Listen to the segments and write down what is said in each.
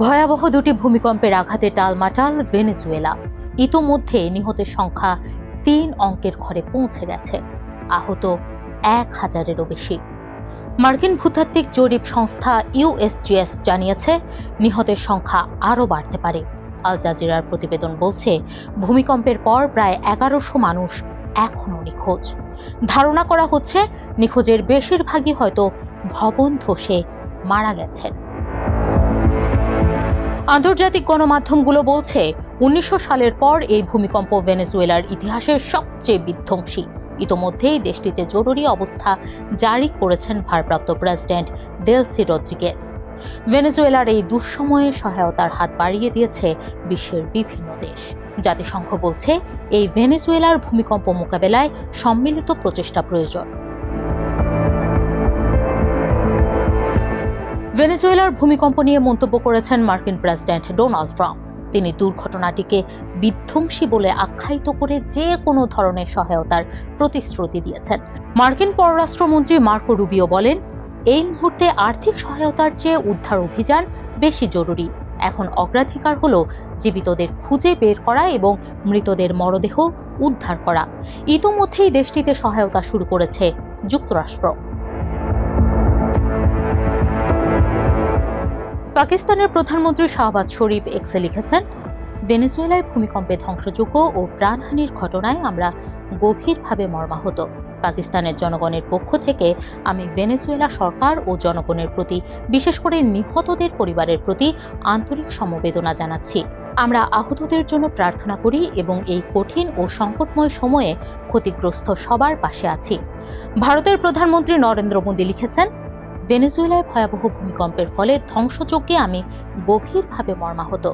ভয়াবহ দুটি ভূমিকম্পের আঘাতে টালমাটাল ভেনেজুয়েলা। ইতোমধ্যে নিহতের সংখ্যা ৩ অঙ্কের ঘরে পৌঁছে গেছে, আহত ১,০০০-এরও বেশি। মার্কিন ভূতাত্ত্বিক জরিপ সংস্থা ইউএসজিএস জানিয়েছে নিহতের সংখ্যা আরও বাড়তে পারে। আল জাজিরার প্রতিবেদন বলছে ভূমিকম্পের পর প্রায় ১১০০ মানুষ এখনও নিখোঁজ। ধারণা করা হচ্ছে নিখোঁজের বেশিরভাগই হয়তো ভবন ধসে মারা গেছেন। আন্তর্জাতিক গণমাধ্যমগুলো বলছে ১৯০০ সালের পর এই ভূমিকম্প ভেনেজুয়েলার ইতিহাসের সবচেয়ে বিধ্বংসী। ইতোমধ্যেই দেশটিতে জরুরি অবস্থা জারি করেছেন ভারপ্রাপ্ত প্রেসিডেন্ট দেলসি রদ্রিগেজ। ভেনেজুয়েলার এই দুঃসময়ে সহায়তার হাত বাড়িয়ে দিয়েছে বিশ্বের বিভিন্ন দেশ। জাতিসংঘ বলছে এই ভেনেজুয়েলার ভূমিকম্প মোকাবেলায় সম্মিলিত প্রচেষ্টা প্রয়োজন। ভেনেজুয়েলার ভূমিকম্প নিয়ে মন্তব্য করেছেন মার্কিন প্রেসিডেন্ট ডোনাল্ড ট্রাম্প। তিনি দুর্ঘটনাটিকে বিধ্বংসী বলে আখ্যায়িত করে যে কোনো ধরনের সহায়তার প্রতিশ্রুতি দিয়েছেন। মার্কিন পররাষ্ট্রমন্ত্রী মার্কো রুবিও বলেন, এই মুহূর্তে আর্থিক সহায়তার চেয়ে উদ্ধার অভিযান বেশি জরুরি। এখন অগ্রাধিকার হলো জীবিতদের খুঁজে বের করা এবং মৃতদের মরদেহ উদ্ধার করা। ইতোমধ্যেই দেশটিতে সহায়তা শুরু করেছে যুক্তরাষ্ট্র। পাকিস্তানের প্রধানমন্ত্রী শাহবাজ শরীফ এক্সে লিখেছেন, ভেনেজুয়েলায় ভূমিকম্পে ধ্বংসযোগ্য ও প্রাণহানির ঘটনায় আমরা গভীরভাবে মর্মাহত। পাকিস্তানের জনগণের পক্ষ থেকে আমি ভেনেজুয়েলা সরকার ও জনগণের প্রতি, বিশেষ করে নিহতদের পরিবারের প্রতি আন্তরিক সমবেদনা জানাচ্ছি। আমরা আহতদের জন্য প্রার্থনা করি এবং এই কঠিন ও সংকটময় সময়ে ক্ষতিগ্রস্ত সবার পাশে আছি। ভারতের প্রধানমন্ত্রী নরেন্দ্র মোদী লিখেছেন, ভেনেজুয়েলায় ভয়াবহ ভূমিকম্পের ফলে ধ্বংসযজ্ঞে আমি গভীরভাবে মর্মাহত।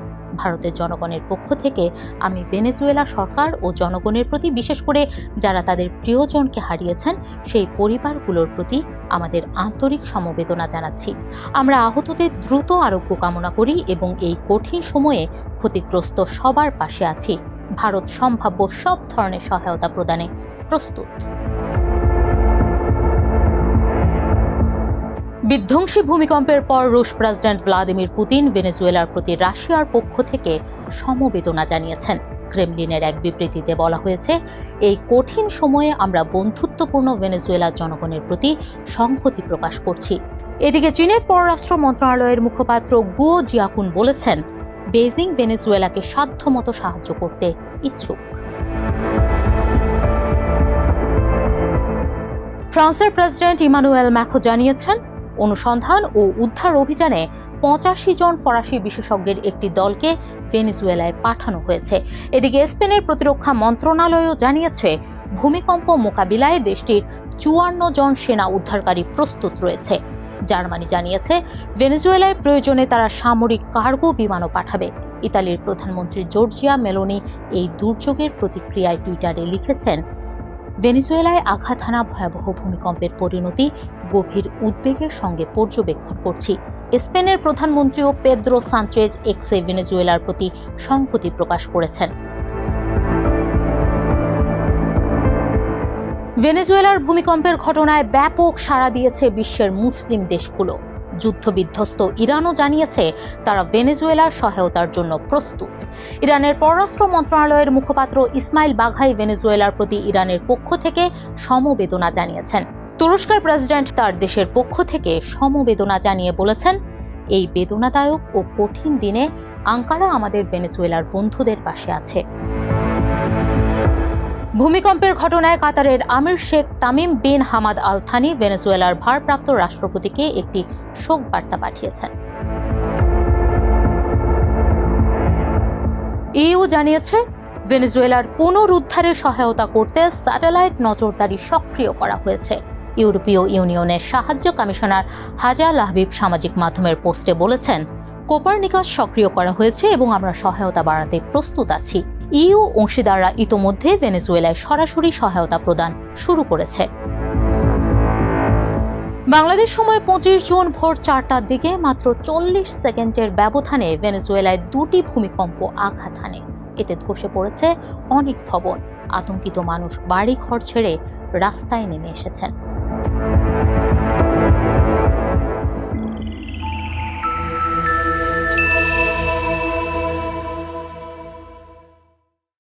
ভারতের জনগণের পক্ষ থেকে আমি ভেনেজুয়েলা সরকার ও জনগণের প্রতি, বিশেষ করে যারা তাদের প্রিয়জনকে হারিয়েছেন, সেই পরিবারগুলোর প্রতি আমাদের আন্তরিক সমবেদনা জানাচ্ছি। আমরা আহতদের দ্রুত আরোগ্য কামনা করি এবং এই কঠিন সময়ে ক্ষতিগ্রস্ত সবার পাশে আছি। ভারত সম্ভাব্য সব ধরনের সহায়তা প্রদানে প্রস্তুত। বিধ্বংসী ভূমিকম্পের পর রুশ প্রেসিডেন্ট ভ্লাদিমির পুতিন ভেনেজুয়েলার প্রতি রাশিয়ার পক্ষ থেকে সমবেদনা জানিয়েছেন। ক্রেমলিনের এক বিবৃতিতে বলা হয়েছে, এই কঠিন সময়ে আমরা বন্ধুত্বপূর্ণ ভেনেজুয়েলার জনগণের প্রতি সংহতি প্রকাশ করছি। এদিকে চীনের পররাষ্ট্র মন্ত্রণালয়ের মুখপাত্র গুয়ো জিয়াকুন বলেছেন, বেইজিং ভেনেজুয়েলাকে সাধ্যমতো সাহায্য করতে ইচ্ছুক। ফ্রান্সের প্রেসিডেন্ট ইমানুয়েল ম্যাক্রো জানিয়েছেন, অনুসন্ধান ও উদ্ধার অভিযানে ৮৫ জন ফরাসি বিশেষজ্ঞের একটি দলকে ভেনেজুয়েলায় পাঠানো হয়েছে। এদিকে স্পেনের প্রতিরক্ষা মন্ত্রণালয়ও জানিয়েছে, ভূমিকম্প মোকাবিলায় দেশটির ৫৪ জন সেনা উদ্ধারকারী প্রস্তুত রয়েছে। জার্মানি জানিয়েছে, ভেনেজুয়েলায় প্রয়োজনে তারা সামরিক কার্গো বিমানও পাঠাবে। ইতালির প্রধানমন্ত্রী জর্জিয়া মেলোনি এই দুর্যোগের প্রতিক্রিয়ায় টুইটারে লিখেছেন, ভেনেজুয়েলায় আঘাত হানা ভয়াবহ ভূমিকম্পের পরিণতি গভীর উদ্বেগের সঙ্গে পর্যবেক্ষণ করছি। স্পেনের প্রধানমন্ত্রীও পেদ্রো সানচেজ এক্সে ভেনেজুয়েলার প্রতি সংহতি প্রকাশ করেছেন। ভেনেজুয়েলার ভূমিকম্পের ঘটনায় ব্যাপক সাড়া দিয়েছে বিশ্বের মুসলিম দেশগুলো। যুদ্ধবিধ্বস্ত ইরানও জানিয়েছে তারা ভেনেজুয়েলার সহায়তার জন্য প্রস্তুত। ইরানের পররাষ্ট্র মন্ত্রণালয়ের মুখপাত্র ইসমাইল বাঘাই ভেনেজুয়েলার প্রতি ইরানের পক্ষ থেকে সমবেদনা জানিয়েছেন। তুরস্কের প্রেসিডেন্ট তার দেশের পক্ষ থেকে সমবেদনা জানিয়ে বলেছেন, এই বেদনাদায়ক ও কঠিন দিনে আঙ্কারা আমাদের ভেনেজুয়েলার বন্ধুদের পাশে আছে। ভূমিকম্পের ঘটনায় কাতারের আমির Sheikh Tamim bin Hamad Al Thani ভেনেজুয়েলার ভারপ্রাপ্ত রাষ্ট্রপতিকে একটি শোক বার্তা পাঠিয়েছেন। ইইউ জানিয়েছে, ভেনেজুয়েলার পুনরুদ্ধারে সহায়তা করতে স্যাটেলাইট নজরদারি সক্রিয় করা হয়েছে। ইউরোপীয় ইউনিয়নের সাহায্য কমিশনার হাজা লাহবিব সামাজিক মাধ্যমের পোস্টে বলেছেন, কোপারনিকাস সক্রিয় করা হয়েছে এবং আমরা সহায়তা বাড়াতে প্রস্তুত আছি। ইইউ অংশীদাররা ইতোমধ্যে ভেনেজুয়েলায় সরাসরি সহায়তা প্রদান শুরু করেছে। বাংলাদেশ সময় ২৫ জুন ভোর ৪টার দিকে মাত্র ৪০ সেকেন্ডের ব্যবধানে ভেনেজুয়েলায় দুটি ভূমিকম্প আঘাত হানে। এতে ধসে পড়েছে অনেক ভবন। আতঙ্কিত মানুষ বাড়ি ঘর ছেড়ে রাস্তায় নেমে এসেছেন।